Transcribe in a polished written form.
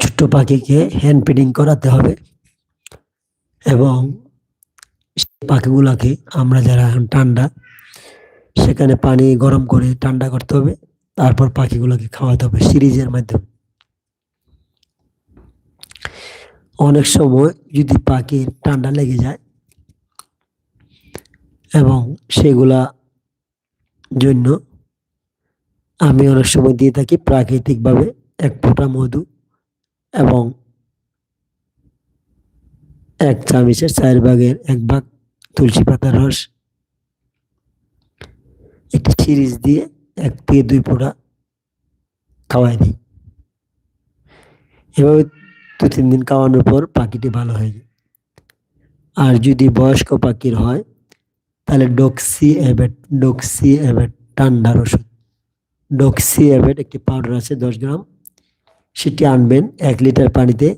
ছোট্ট পাখিকে hand feeding করাতে হবে এবং পাখিগুলাকে আমরা যারা এখন ঠান্ডা, সেখানে পানি গরম করে ঠান্ডা করতে হবে, তারপর পাখিগুলোকে খাওয়াতে হবে সিরিজের মাধ্যমে। অনেক সময় যদি পাখির ঠান্ডা লেগে যায় এবং সেগুলা জন্য আমি অনেক সময় দিয়ে থাকি প্রাকৃতিকভাবে 1 ফোঁটা মধু এবং 1 চামচের 4/1 ভাগ তুলসী পাতার রস একটি সিরিজ দিয়ে 1 থেকে 2 ফোঁটা খাওয়াই দিই। এভাবে 2-3 দিন খাওয়ানোর পর পাখিটি ভালো হয়ে যায়। আর যদি বয়স্ক পাখির হয় তাহলে ডক্সি অ্যাভেট ঠান্ডার ওষুধ। ডক্সি অ্যাভেট একটি পাউডার আছে 10 গ্রাম, সেটি আনবেন 1 লিটার পানিতে